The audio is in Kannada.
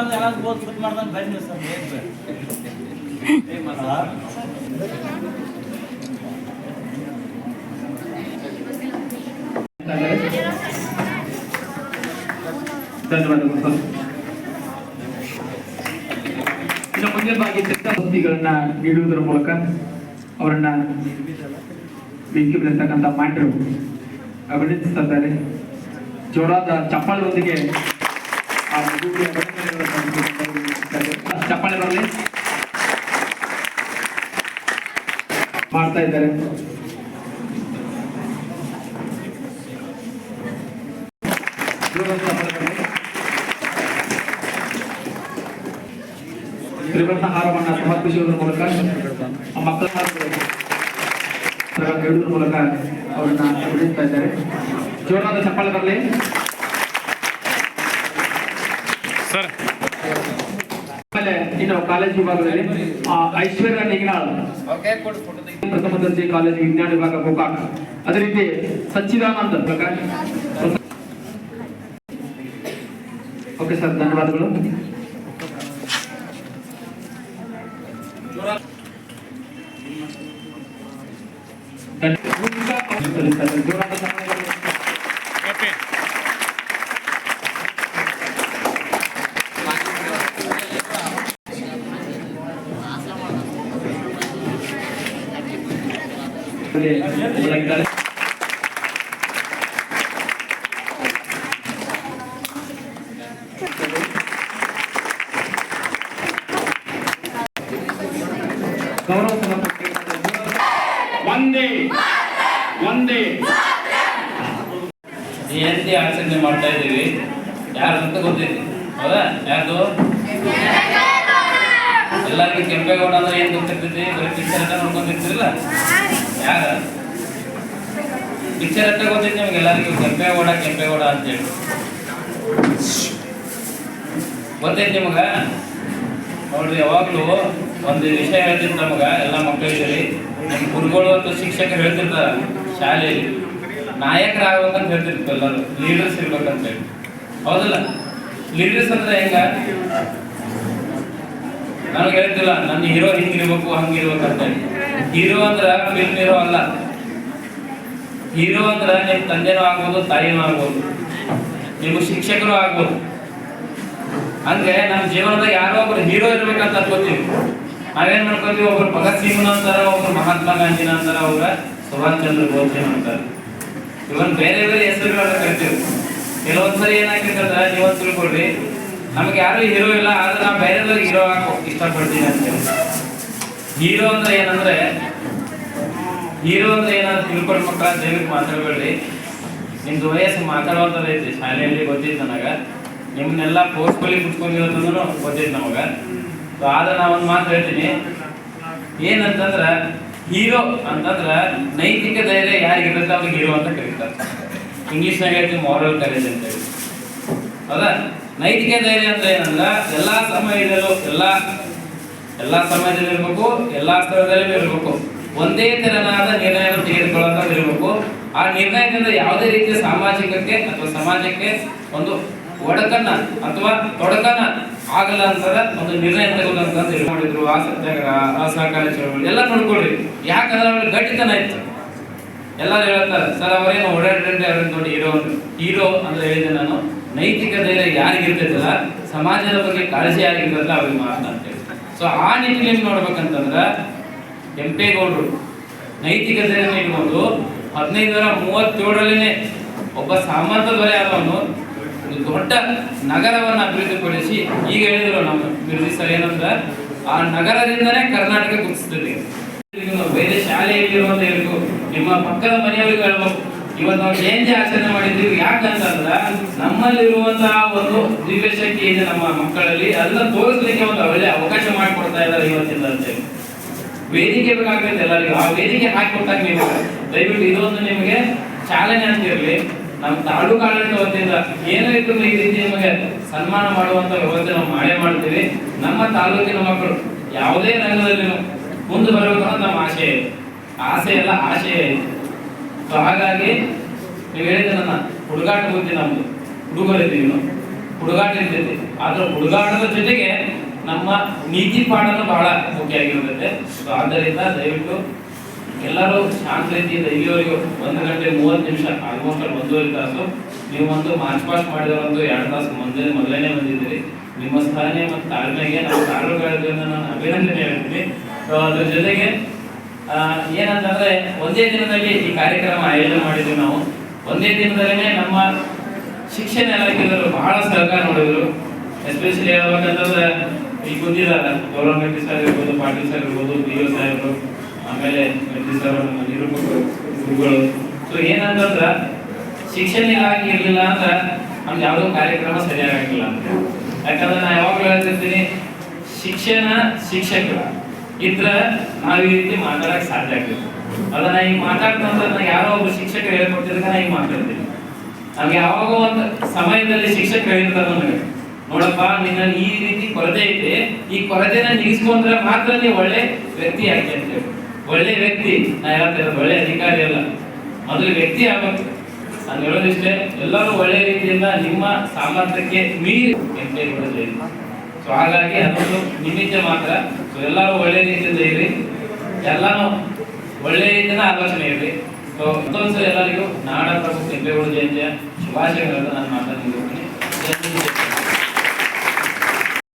ಬಂದು ಎಲ್ಲ ಓದ್ಬಿಟ್ಟು ಮಾಡ್ದಂಗೆ ಬನ್ನಿ ಸರ್ ಧನ್ಯವಾದಗಳು ಸರ್. ಇನ್ನು ಮುಂದಿನ ಬಾಗಿ ಬುದ್ಧಿಗಳನ್ನ ನೀಡುವುದರ ಮೂಲಕ ಅವರನ್ನ ವೇದಿಕೆ ಬೆಳೆಸ್ತಕ್ಕಂಥ ಮಾಂಡ್ರು ಅಭಿನಂದಿಸ್ತಾ ಇದ್ದಾರೆ. ಜೋರಾದ ಚಪ್ಪಾಳೆಯೊಂದಿಗೆ ಆ ಮಗುವಿಗೆ ಚಪ್ಪಾಳೆ ಬರಲಿ ಮಾಡ್ತಾ ಇದ್ದಾರೆ. ತ್ರಿವರ್ಣ ಹಾರವನ್ನು ಸಮರ್ಪಿಸುವುದರ ಮೂಲಕ ಮಕ್ಕಳ ಹೇಳುವುದರ ಮೂಲಕ ಅವರನ್ನ ಅಭಿನಂದಿಸ್ತಾ ಇದ್ದಾರೆ. ಜೋರಾದ ಚಪ್ಪಾಳೆ ಬರಲಿ ಸರ್. ಆಮೇಲೆ ಇನ್ನು ಕಾಲೇಜ್ ವಿಭಾಗದಲ್ಲಿ ಐಶ್ವರ್ಯ ನಿಗ್ನಾಳ್ ಪ್ರಥಮ ದರ್ಜೆ ಕಾಲೇಜು ವಿಜ್ಞಾನ ವಿಭಾಗ ಗೋಕಾಕ್, ಅದೇ ರೀತಿ ಸಚ್ಚಿದಾನಂದ ಪ್ರಕಾಶ್. ಓಕೆ ಸರ್, ಧನ್ಯವಾದಗಳು. ಗೌರವ ಸಮರ್ಪಣೆ ಒಂದೇ ಒಂದೇ ಜಯಂತಿ ಆಚರಣೆ ಮಾಡ್ತಾ ಇದ್ದೀವಿ. ಯಾರು ಅಂತ ಗೊತ್ತೈತಿ? ಹೌದಾ? ಯಾರ್ದು? ಎಲ್ಲರಿಗೂ ಕೆಂಪೇಗೌಡ ಅಂದ್ರೆ ಏನ್ ಗೊತ್ತಿರ್ತೈತಿ? ಬರೀ ಪಿಕ್ಚರ್ ಅಂತ ನೋಡ್ಕೊಂಡಿರ್ತಿರಲ್ಲ. ಯಾರ ಪಿಕ್ಚರ್ ಅಂತ ಗೊತ್ತೈತಿ ನಿಮ್ಗೆ ಎಲ್ಲರಿಗೂ? ಕೆಂಪೇಗೌಡ ಕೆಂಪೇಗೌಡ ಅಂತೇಳಿ ಗೊತ್ತೈತಿ ನಿಮಗ? ನೋಡ್ರಿ, ಯಾವಾಗ್ಲೂ ಒಂದು ವಿಷಯ ಹೇಳ್ತಿರ್ತ ನಮಗ, ಎಲ್ಲ ಮಕ್ಕಳಿಗೆ ನಮ್ಮ ಗುರುಗಳು ಮತ್ತು ಶಿಕ್ಷಕರು ಹೇಳ್ತಿರ್ತಾರ ಶಾಲೆಯಲ್ಲಿ ನಾಯಕರಾಗಬೇಕಂತ ಹೇಳ್ತಿರ್ತಾರೆ. ಎಲ್ಲರೂ ಲೀಡರ್ಸ್ ಇರ್ಬೇಕಂತ ಹೇಳಿ. ಹೌದಲ್ಲ? ಲೀಡರ್ಸ್ ಅಂದ್ರೆ ಹೆಂಗ? ನನಗೆ ಹೇಳ್ತಿಲ್ಲ ನನ್ನ ಹೀರೋ ಹಿಂಗಿರ್ಬೇಕು ಹಂಗಿರ್ಬೇಕಂತ ಹೇಳಿ. ಹೀರೋ ಅಂದ್ರ ಫಿಲ್ಮ್ ಹೀರೋ ಅಲ್ಲ. ಹೀರೋ ಅಂದ್ರ ನಿಮ್ ತಂದೆನೂ ಆಗ್ಬೋದು, ತಾಯಿನೂ ಆಗ್ಬೋದು, ನಿಮ್ಮ ಶಿಕ್ಷಕರು ಆಗ್ಬೋದು. ಹಂಗೆ ನಮ್ಮ ಜೀವನದಾಗ ಯಾರೋ ಒಬ್ರು ಹೀರೋ ಇರ್ಬೇಕಂತ ಅನ್ಕೋತೀವಿ. ನಾವೇನ್ ಮಾಡ್ಕೋತೀವಿ? ಒಬ್ರು ಭಗತ್ ಸಿಂಗ್ನ ಅಂತಾರ, ಒಬ್ರು ಮಹಾತ್ಮ ಗಾಂಧಿನ ಅಂತಾರ, ಅವ್ರ ಸುಭಾಷ್ ಚಂದ್ರ ಬೋಸ್ನ ಅಂತಾರ. ಇವನ್ ಬೇರೆ ಬೇರೆ ಹೆಸರುಗಳನ್ನ ಕರಿತೀವಿ. ಕೆಲವೊಂದ್ಸರಿ ಏನಾಗ್ತಿರ್ತದ, ನೀವೊಂದು ತಿಳ್ಕೊಳ್ರಿ, ನಮ್ಗೆ ಯಾರು ಹೀರೋ ಇಲ್ಲ, ಆದ್ರೆ ನಾವು ಬೇರೆದವ್ರಿಗೆ ಹೀರೋ ಹಾಕಿ ಇಷ್ಟಪಡ್ತೀನಿ ಅಂತೇಳಿ. ಹೀರೋ ಅಂದ್ರೆ ಏನಂದ್ರೆ ಏನಾದ್ರು ತಿಳ್ಕೊಂಡು ಮಕ್ಕಳ ದಯವಿಟ್ಟು ಮಾತಾಡ್ಬೇಡ್ರಿ. ನಿಮ್ದು ವಯಸ್ಸು ಮಾತಾಡುವಂಥದ್ದೈತಿ. ಶಾಲೆಯಲ್ಲಿ ಗೊತ್ತಿತ್ತು ನನಗ, ನಿಮ್ಮನ್ನೆಲ್ಲ ಫೋರ್ಸ್ಫುಲಿ ಕುತ್ಕೊಂಡಿರೋದಂದ್ರೂ ಗೊತ್ತಿತ್ತು ನಮಗ. ಆದ್ರೆ ನಾ ಒಂದು ಮಾತು ಹೇಳ್ತೀನಿ, ಏನಂತಂದ್ರ ಹೀರೋ ಅಂತಂದ್ರ ನೈತಿಕ ಧೈರ್ಯ ಯಾರಿಗಿರುತ್ತೆ ಅವ್ರಿಗೆ ಹೀರೋ ಅಂತ ಕರೀತಾರೆ. ಇಂಗ್ಲಿಷ್ನಾಗ ಹೇಳ್ತೀವಿ ಮಾರಲ್ ಕರೇಜ್ ಅಂತ ಹೇಳಿ. ಹೌದಾ? ನೈತಿಕ ಧೈರ್ಯ ಅಂದ್ರೆ ಏನಂದ್ರ ಎಲ್ಲಾ ಸಮಯದಲ್ಲೂ ಎಲ್ಲಾ ಸಮಯದಲ್ಲಿ ಇರ್ಬೇಕು, ಎಲ್ಲಾ ಸ್ಥಳದಲ್ಲೂ ಇರ್ಬೇಕು, ಒಂದೇ ತೆರನಾದ ನಿರ್ಣಯವನ್ನು ತೆಗೆದುಕೊಳ್ಳೋದು ಇರಬೇಕು. ಆ ನಿರ್ಣಯದಿಂದ ಯಾವುದೇ ರೀತಿಯ ಸಾಮಾಜಿಕಕ್ಕೆ ಅಥವಾ ಸಮಾಜಕ್ಕೆ ಒಂದು ಒಡಕನ್ನ ಅಥವಾ ತೊಡಕನ್ನ ಆಗಲ್ಲ ಅಂತದ ಒಂದು ನಿರ್ಣಯ ತಗೋದಂತ ಮಾಡಿದ್ರು. ಆ ಸತ್ಯಾಗ್ರಹ, ಅಸಹಕಾರ ಚಳವಳಿ ಎಲ್ಲ ನೋಡ್ಕೊಳ್ರಿ. ಯಾಕಂದ್ರೆ ಅವ್ರಿಗೆ ಗಟ್ಟಿತನ ಇತ್ತು. ಎಲ್ಲರೂ ಹೇಳ್ತಾರೆ ಸರ್ ಅವರೇನು ಓಡಾಡ್ರಿ ಅವ್ರನ್ನ ನೋಡಿ ಹೀರೋ ಅಂದ್ರೆ ಹೇಳಿದೆ ನಾನು. ನೈತಿಕ ಧೈರ್ಯ ಯಾರಿಗಿರ್ತೈತಲ್ಲ, ಸಮಾಜದ ಬಗ್ಗೆ ಕಾಳಜಿ ಯಾರಿಗಿರ್ತಲ್ಲ ಅವ್ರಿಗೆ ಮಾತನಾಡ್ತೇವೆ. ಸೊ ಆ ನಿಟ್ಟಿನಲ್ಲಿ ನೋಡ್ಬೇಕಂತಂದ್ರ ಕೆಂಪೇಗೌಡರು ನೈತಿಕ ಧೈರ್ಯ ಇಟ್ಕೊಂಡು 1537 ಒಬ್ಬ ಸಾಮಂತ ದೊರೆ ಆದವನು ದೊಡ್ಡ ನಗರವನ್ನು ಅಭಿವೃದ್ಧಿಪಡಿಸಿ, ಈಗ ಹೇಳಿದ್ರು ನಮ್ಮ ಬಿರ್ಜಿ ಸರ್ ಏನಂತ, ಆ ನಗರದಿಂದನೇ ಕರ್ನಾಟಕ ಗುರುತಿಸ್ತಿದೆ. ಬೇರೆ ಶಾಲೆಯಲ್ಲಿ ಇರುವಂತ ಹೇಳ್ಬೇಕು, ನಿಮ್ಮ ಪಕ್ಕದ ಮನೆಯವರಿಗೂ ಹೇಳ್ಬೇಕು. ಇವತ್ತು ನಾವು ಜಯಂತಿ ಆಚರಣೆ ಮಾಡಿದ್ದೀವಿ. ಯಾಕಂತಂದ್ರ ನಮ್ಮಲ್ಲಿರುವಂತಹ ಒಂದು ದಿವ್ಯ ಶಕ್ತಿ ಇದೆ ನಮ್ಮ ಮಕ್ಕಳಲ್ಲಿ, ಅದನ್ನ ತೋರಿಸ್ಲಿಕ್ಕೆ ಒಂದು ಒಳ್ಳೆ ಅವಕಾಶ ಮಾಡಿಕೊಡ್ತಾ ಇದ್ದಾರೆ ಇವತ್ತಿಂದ ಅಂತೇಳಿ. ವೇದಿಕೆ ಬೇಕಾಗ್ತೈತೆ ಎಲ್ಲರಿಗೂ. ಆ ವೇದಿಕೆ ಹಾಕಿಕೊಟ್ಟಾಗ ನೀವು ದಯವಿಟ್ಟು ಇದೊಂದು ನಿಮಗೆ ಚಾಲನೆ ಅಂತಿರ್ಲಿ. ನಮ್ಮ ತಾಲೂಕು ಆಡಳಿತ ವತಿಯಿಂದ ಏನೋ ಇದ್ರು ಈ ರೀತಿ ನಿಮಗೆ ಸನ್ಮಾನ ಮಾಡುವಂತ ವ್ಯವಸ್ಥೆ ನಾವು ಮಾಡೇ ಮಾಡ್ತೀವಿ. ನಮ್ಮ ತಾಲೂಕಿನ ಮಕ್ಕಳು ಯಾವುದೇ ರಂಗದಲ್ಲಿ ಮುಂದೆ ಬರಬೇಕು ಅನ್ನೋದು ನಮ್ಮ ಆಶಯ ಇದೆ. ಆಸೆ ಎಲ್ಲ ಆಶಯ ಇದೆ. ಸೊ ಹಾಗಾಗಿ ನೀವು ಹೇಳಿದ್ರೆ ನನ್ನ ಹುಡುಗಾಟ ಬುದ್ಧಿ, ನಮ್ದು ಹುಡುಗರಿದ್ದೀವಿ ನಾವು. ಹುಡುಗಾಟ ಇರ್ತೈತಿ. ಆದ್ರೆ ಹುಡುಗಾಟದ ಜೊತೆಗೆ ನಮ್ಮ ನೀತಿ ಪಾಠನೂ ಬಹಳ ಮುಖ್ಯ ಆಗಿರುತ್ತೆ. ಸೊ ಆದ್ದರಿಂದ ದಯವಿಟ್ಟು ಎಲ್ಲರೂ ಶಾಂತ ರೀತಿಯಿಂದ ಇಲ್ಲಿವರೆಗೂ 1 ಗಂಟೆ 30 ನಿಮಿಷ ಆಲ್ಮೋಸ್ಟ್ 1.5 ತಾಸು ನೀವು ಒಂದು ಮಾರ್ಚ್ ಪಾಸ್ಟ್ ಮಾಡಿದವರಂತೂ 2 ತಾಸು ಮೊದಲನೇ ಬಂದಿದ್ದೀರಿ. ನಿಮ್ಮ ಸ್ಥಾನ ಮತ್ತು ತಾಳ್ಮೆಗೆ ನಾವು ತಾಲೂಕುಗಳಿಂದ ನಾನು ಅಭಿನಂದನೆ ಹೇಳ್ತೀನಿ. ಸೊ ಅದ್ರ ಜೊತೆಗೆ ಏನಂತಂದ್ರೆ ಒಂದೇ ದಿನದಲ್ಲಿ ಈ ಕಾರ್ಯಕ್ರಮ ಆಯೋಜನೆ ಮಾಡಿದ್ವಿ ನಾವು. ಒಂದೇ ದಿನದಲ್ಲೇ ನಮ್ಮ ಶಿಕ್ಷಣ ಇಲಾಖೆಯವರು ಬಹಳ ಸಹಕಾರ ನೋಡಿದ್ರು. ಎಸ್ಪೆಷಲಿ ಹೇಳ್ಬೇಕಂತಂದ್ರೆ ಈಗ ಬಂದಿದ್ದಾರೆ ಗೌರವ್ ಸರ್ ಇರ್ಬೋದು, ಪಾಟೀಲ್ ಸರ್ ಇರ್ಬೋದು, BO ಸಾಹೇಬರು, ಆಮೇಲೆ ಸರ್ ನಮ್ಮ ನಿರೂಪಕರು, ಗುರುಗಳು. ಸೊ ಏನಂತಂದ್ರ ಶಿಕ್ಷಣ ಇಲಾಖೆ ಇರಲಿಲ್ಲ ಅಂದ್ರೆ ನಮ್ದು ಯಾವುದೋ ಕಾರ್ಯಕ್ರಮ ಸರಿಯಾಗಿಲ್ಲ ಅಂತ. ಯಾಕಂದ್ರೆ ನಾ ಯಾವಾಗಲೂ ಹೇಳ್ತಿರ್ತೀನಿ, ಶಿಕ್ಷಣ ಶಿಕ್ಷಕರು ಇದ್ರ ನಾವು ಈ ರೀತಿ ಮಾತಾಡಕ್ ಸಾಧ್ಯ ಆಗ್ತದೆ. ಅದನ್ನ ಈಗ ಮಾತಾಡ್ತಂದ್ರೆ ಯಾರೋ ಒಬ್ರು ಶಿಕ್ಷಕರು ಹೇಳ್ಕೊಟ್ಟಿದ್ರೆ ನಾ ಈಗ ಮಾತಾಡ್ತೀನಿ. ನಮ್ಗೆ ಯಾವಾಗ ಒಂದು ಸಮಯದಲ್ಲಿ ಶಿಕ್ಷಕರು ಹೇಳಿರ್ತಾರೆ ನನಗೆ, ನೋಡಪ್ಪ ನಿನ್ನಲ್ಲಿ ಈ ರೀತಿ ಕೊರತೆ ಐತೆ, ಈ ಕೊರತೆನ ನೀಗಿಸ್ಕೊಂಡ್ರೆ ಮಾತ್ರ ನೀವು ಒಳ್ಳೆ ವ್ಯಕ್ತಿ ಆಗ್ತಿ ಅಂತ ಹೇಳಿ. ಒಳ್ಳೆ ವ್ಯಕ್ತಿ ನಾ ಹೇಳ್ತೇನೆ, ಒಳ್ಳೆ ಅಧಿಕಾರಿ ಅಲ್ಲ, ಮೊದಲು ವ್ಯಕ್ತಿ ಆಗ್ಬೇಕು. ನಾನು ಹೇಳೋದಿಷ್ಟೇ, ಎಲ್ಲರೂ ಒಳ್ಳೆ ರೀತಿಯಿಂದ ನಿಮ್ಮ ಸಾಮರ್ಥ್ಯಕ್ಕೆ ಮೀರಿ ಎಂಟೇ ಕೊಡೋದಿಲ್ಲ. ಸೊ ಹಾಗಾಗಿ ಅದೊಂದು ನಿಮಿತ್ತ ಮಾತ್ರ. ಸೊ ಎಲ್ಲರೂ ಒಳ್ಳೆ ರೀತಿಯಿಂದ ಇರಿ, ಎಲ್ಲಾನು ಒಳ್ಳೆ ರೀತಿಯಿಂದ ಆಲೋಚನೆ ಇರಲಿ. ಸೊ ಮತ್ತೊಂದ್ಸಲ ಎಲ್ಲರಿಗೂ ನಾಡ ಪ್ರಭು ಕೆಂಪೇಗೌಡ ಜಯಂತಿಯ ಶುಭಾಶಯಗಳನ್ನು ನಾನು ಮಾತಾಡ್ತೀನಿ.